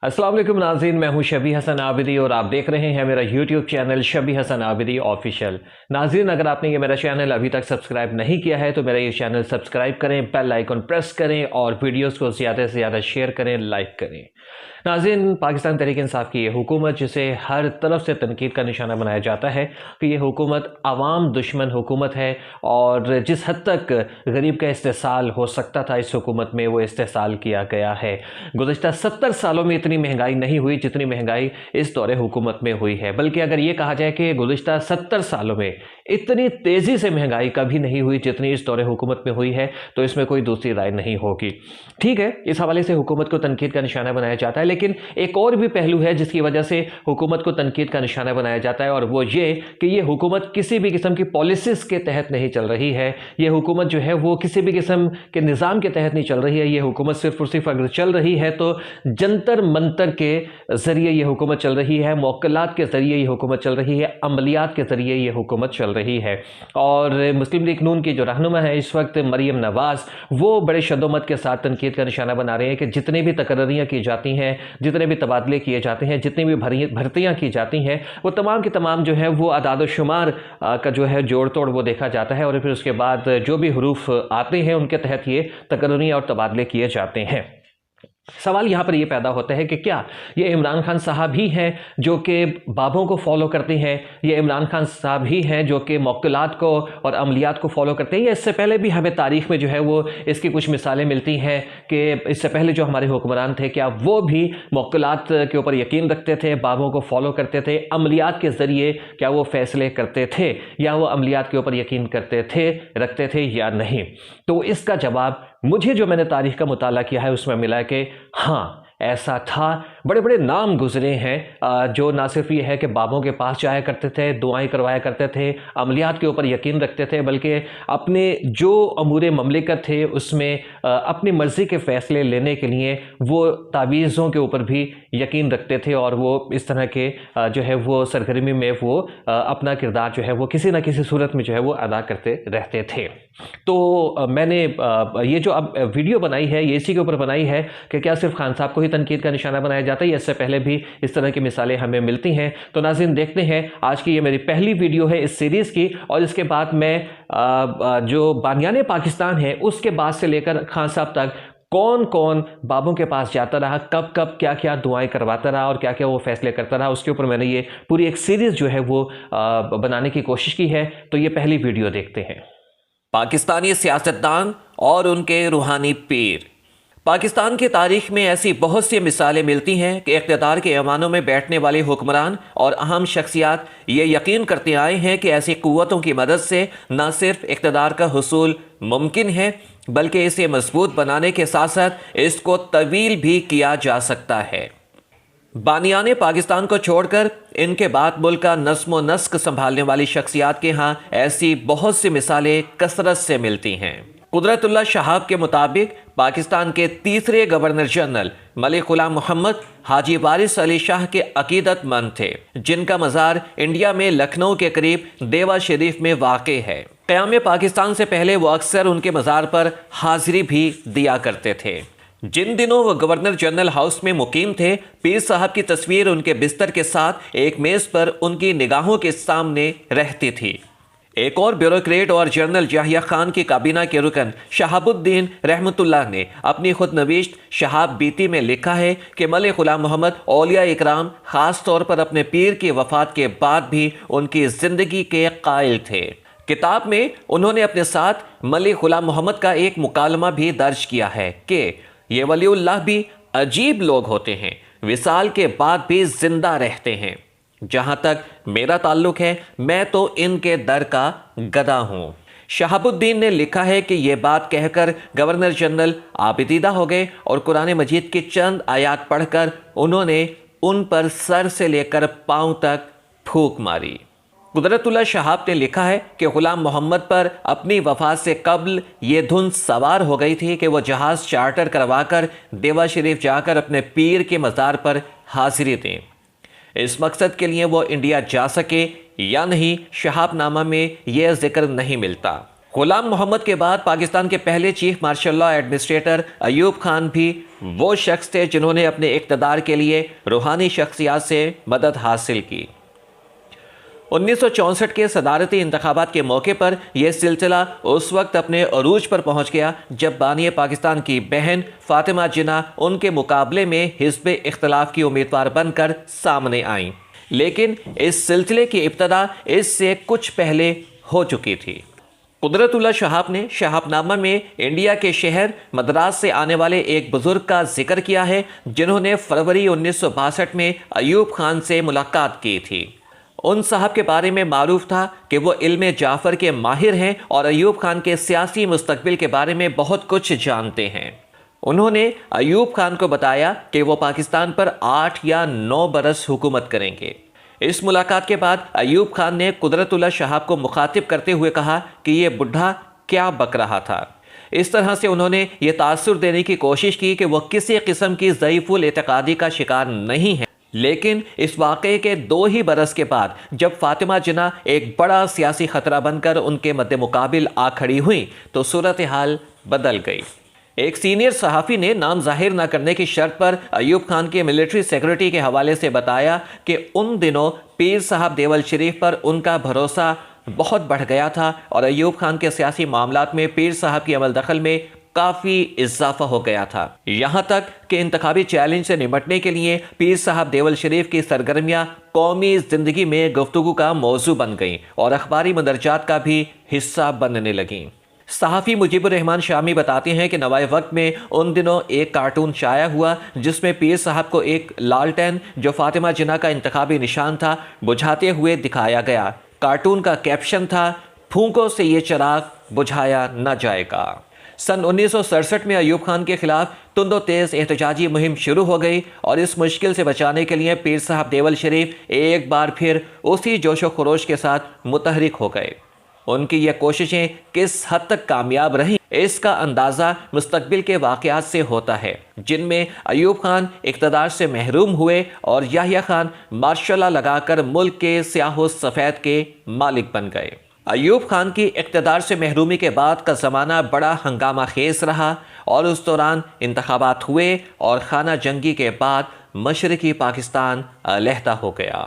अस्सलाम वालेकुम नाज़रीन, मैं हूं शबी हसन आबिदी और आप देख रहे हैं मेरा YouTube channel शबी Hasan Abidi official. नाज़रीन, अगर आपने ये मेरा चैनल अभी तक सब्सक्राइब नहीं किया है तो मेरा ये चैनल सब्सक्राइब करें, बेल आइकन प्रेस करें और वीडियोस को ज़्यादा से ज़्यादा शेयर करें, लाइक करें। नाज़रीन, पाकिस्तान तहरीक इंसाफ की ये हुकूमत, जिसे हर तरफ से तनकीद का निशाना बनाया जाता है कि ये हुकूमत आवाम दुश्मन हुकूमत है और जिस हद तक गरीब का इस्तेसाल हो सकता था इस हुकूमत में वो इस्तेसाल किया गया है। गुज़श्ता 70 सालों में इतनी महंगाई नहीं हुई जितनी महंगाई इस दौरे हुकूमत में हुई है, बल्कि अगर ये कहा जाए कि गुज़श्ता 70 सालों में इतनी तेज़ी से महंगाई कभी नहीं हुई जितनी इस दौरे हुकूमत में हुई है, तो इसमें कोई दूसरी राय नहीं होगी। ठीक है, इस हवाले से हुकूमत को तनकीद का निशाना बनाया जाता है, लेकिन एक और भी पहलू है जिसकी वजह से हुकूमत को तनकीद का निशाना बनाया जाता है, और वो ये कि ये हुकूमत किसी भी किस्म की पॉलिसीज़ के तहत नहीं चल रही है। ये हुकूमत जो है वो किसी भी किस्म के निज़ाम के तहत नहीं चल रही है। ये हुकूमत सिर्फ और सिर्फ अगर चल रही है तो जंतर मंतर के ज़रिए ये हुकूमत चल रही है, मौक़िलात के ज़रिए ये हुकूमत चल रही है, अमलियात के ज़रिए ये हुकूमत चल रही है। और मुस्लिम लीग नून की जो रहनुमा है इस वक्त मरियम नवाज़, वो बड़े शद्दोमत के साथ तनकीद का निशाना बना रहे हैं कि जितनी भी तकर्रियाँ की जाती हैं, जितने भी तबादले किए जाते हैं, जितनी भी भर्तियाँ की जाती हैं, वो तमाम की तमाम जो है वो अदाद शुमार का जो है जोड़ तोड़ वो देखा जाता है, और फिर उसके बाद जो भी हरूफ आते हैं उनके तहत ये तकर्रियाँ और तबादले किए जाते हैं। सवाल यहाँ पर ये पैदा होता है कि क्या ये इमरान खान साहब ही हैं जो कि बाबों को फॉलो करते हैं, ये इमरान खान साहब ही हैं जो कि मौक़िलात को और अमलियात को फॉलो करते हैं, या इससे पहले भी हमें तारीख़ में जो है वो इसकी कुछ मिसालें मिलती हैं कि इससे पहले जो हमारे हुक्मरान थे क्या वो भी मौक़िलात के ऊपर यकीन रखते थे, बाबों को फॉलो करते थे, अमलियात के ज़रिए क्या वो फ़ैसले करते थे, या वो अमलियात के ऊपर यकीन रखते थे या नहीं। तो इसका जवाब मुझे, जो मैंने तारीख़ का मुताला किया है, उसमें मिला कि हाँ, ऐसा था। बड़े बड़े नाम गुजरे हैं जो ना सिर्फ ये है कि बाबों के पास जाया करते थे, दुआएं करवाया करते थे, अमलियात के ऊपर यकीन रखते थे, बल्कि अपने जो अमूरे ममलिकत थे उसमें अपनी मर्ज़ी के फ़ैसले लेने के लिए वो तावीज़ों के ऊपर भी यकीन रखते थे, और वो इस तरह के जो है वो सरगर्मी में वो अपना किरदार जो है वो किसी न किसी सूरत में जो है वो अदा करते रहते थे। तो मैंने ये जो अब वीडियो बनाई है ये इसी के ऊपर बनाई है कि क्या सिर्फ खान साहब को ही तनकीद का निशाना बनाया जाता है, या इससे पहले भी इस तरह की मिसालें हमें मिलती हैं। तो नाज़रीन, देखते हैं, आज की ये मेरी पहली वीडियो है इस सीरीज़ की, और इसके बाद मैं जो बानियाने पाकिस्तान है उसके बाद से लेकर खान साहब तक कौन कौन बाबों के पास जाता रहा, कब कब क्या क्या दुआएं करवाता रहा और क्या क्या वो फैसले करता रहा, उसके ऊपर मैंने ये पूरी एक सीरीज़ जो है वो बनाने की कोशिश की है। तो ये पहली वीडियो देखते हैं। पाकिस्तानी सियासतदान और उनके रूहानी पीर। पाकिस्तान की तारीख में ऐसी बहुत सी मिसालें मिलती हैं कि इक़्तिदार के ऐवानों में बैठने वाले हुक्मरान और अहम शख्सियात ये यकीन करते आए हैं कि ऐसी क़ुव्वतों की मदद से न सिर्फ इक़्तिदार का हुसूल मुमकिन है, बल्कि इसे मजबूत बनाने के साथ साथ इसको तवील भी किया जा सकता है। बानियाने पाकिस्तान को छोड़कर इनके बाद मुल्क का नस्म व नस्क संभालने वाली शख्सियात के यहाँ ऐसी बहुत सी मिसालें कसरत से मिलती हैं। कुदरतुल्लाह शहाब के मुताबिक पाकिस्तान के तीसरे गवर्नर जनरल मलिक ग़ुलाम मोहम्मद हाजी वारिस अली शाह के अकीदतमंद थे, जिनका मज़ार इंडिया में लखनऊ के करीब देवा शरीफ में वाक़ है। क़याम पाकिस्तान से पहले वो अक्सर उनके मज़ार पर हाजिरी भी दिया करते थे। जिन दिनों वो गवर्नर जनरल हाउस में मुकीम थे, पीर साहब की तस्वीर उनके बिस्तर के साथ एक मेज़ पर उनकी निगाहों के सामने रहती थी। एक और ब्यूरोक्रेट और जनरल याहिया खान की काबीना के रुकन शहाबुद्दीन रहमतुल्लाह ने अपनी खुद नवीश्त शहाब बीती में लिखा है कि मलिक ग़ुलाम मोहम्मद औलिया इकराम ख़ास तौर पर अपने पीर की वफ़ात के बाद भी उनकी ज़िंदगी के कायल थे। किताब में उन्होंने अपने साथ मलिक ग़ुलाम मोहम्मद का एक मुकालमा भी दर्ज किया है कि ये वलीउल्लाह भी अजीब लोग होते हैं, विसाल के बाद भी जिंदा रहते हैं। जहां तक मेरा ताल्लुक है, मैं तो इनके दर का गदा हूं। शहाबुद्दीन ने लिखा है कि यह बात कहकर गवर्नर जनरल आबिदीदा हो गए और कुरान मजीद की चंद आयात पढ़कर उन्होंने उन पर सर से लेकर पांव तक फूंक मारी। कुदरतुल्लाह शहाब ने लिखा है कि ग़ुलाम मोहम्मद पर अपनी वफ़ात से कब्ल ये धुन सवार हो गई थी कि वह जहाज़ चार्टर करवाकर देवा शरीफ जाकर अपने पीर के मज़ार पर हाजिरी दें। इस मकसद के लिए वो इंडिया जा सके या नहीं, शहाबनामा में यह जिक्र नहीं मिलता। غلام محمد کے بعد پاکستان کے پہلے chief martial law administrator Ayub Khan بھی وہ شخص تھے جنہوں نے اپنے اقتدار کے لیے روحانی شخصیات سے مدد حاصل کی۔ 1964 کے صدارتی انتخابات کے موقع پر یہ سلسلہ اس وقت اپنے عروج پر پہنچ گیا جب بانی پاکستان کی بہن فاطمہ جناح ان کے مقابلے میں حزب اختلاف کی امیدوار بن کر سامنے آئیں، لیکن اس سلسلے کی ابتدا اس سے کچھ پہلے ہو چکی تھی۔ قدرت اللہ شہاب نے شہاب نامہ میں انڈیا کے شہر مدراس سے آنے والے ایک بزرگ کا ذکر کیا ہے جنہوں نے فروری 1962 میں ایوب خان سے ملاقات کی تھی۔ ان صاحب کے بارے میں معروف تھا کہ وہ علم جعفر کے ماہر ہیں اور ایوب خان کے سیاسی مستقبل کے بارے میں بہت کچھ جانتے ہیں۔ انہوں نے ایوب خان کو بتایا کہ وہ پاکستان پر 8 یا 9 برس حکومت کریں گے۔ اس ملاقات کے بعد ایوب خان نے قدرت اللہ شہاب کو مخاطب کرتے ہوئے کہا کہ یہ بڈھا کیا بک رہا تھا۔ اس طرح سے انہوں نے یہ تاثر دینے کی کوشش کی کہ وہ کسی قسم کی ضعیف الاعتقادی کا شکار نہیں ہے، لیکن اس واقعے کے 2 ہی برس کے بعد جب فاطمہ جناح ایک بڑا سیاسی خطرہ بن کر ان کے مد مقابل آ کھڑی ہوئیں تو صورتحال بدل گئی۔ ایک سینئر صحافی نے نام ظاہر نہ کرنے کی شرط پر ایوب خان کے ملٹری سیکرٹری کے حوالے سے بتایا کہ ان دنوں پیر صاحب دیول شریف پر ان کا بھروسہ بہت بڑھ گیا تھا اور ایوب خان کے سیاسی معاملات میں پیر صاحب کی عمل دخل میں کافی اضافہ ہو گیا تھا، یہاں تک کہ انتخابی چیلنج سے نمٹنے کے لیے پیر صاحب دیول شریف کی سرگرمیاں قومی زندگی میں گفتگو کا موضوع بن گئیں اور اخباری مندرجات کا بھی حصہ بننے لگیں۔ صحافی مجیب الرحمان شامی بتاتے ہیں کہ نوائے وقت میں ان دنوں ایک کارٹون شائع ہوا جس میں پیر صاحب کو ایک لالٹین جو فاطمہ جناح کا انتخابی نشان تھا بجھاتے ہوئے دکھایا گیا۔ کارٹون کا کیپشن تھا، پھونکوں سے یہ چراغ بجھایا نہ جائے گا۔ سن 1967 میں ایوب خان کے خلاف تند و تیز احتجاجی مہم شروع ہو گئی اور اس مشکل سے بچانے کے لیے پیر صاحب دیول شریف ایک بار پھر اسی جوش و خروش کے ساتھ متحرک ہو گئے۔ ان کی یہ کوششیں کس حد تک کامیاب رہیں اس کا اندازہ مستقبل کے واقعات سے ہوتا ہے، جن میں ایوب خان اقتدار سے محروم ہوئے اور یحییٰ خان مارشل لا لگا کر ملک کے سیاہ و سفید کے مالک بن گئے۔ ایوب خان کی اقتدار سے محرومی کے بعد کا زمانہ بڑا ہنگامہ خیز رہا اور اس دوران انتخابات ہوئے اور خانہ جنگی کے بعد مشرقی پاکستان علیحدہ ہو گیا۔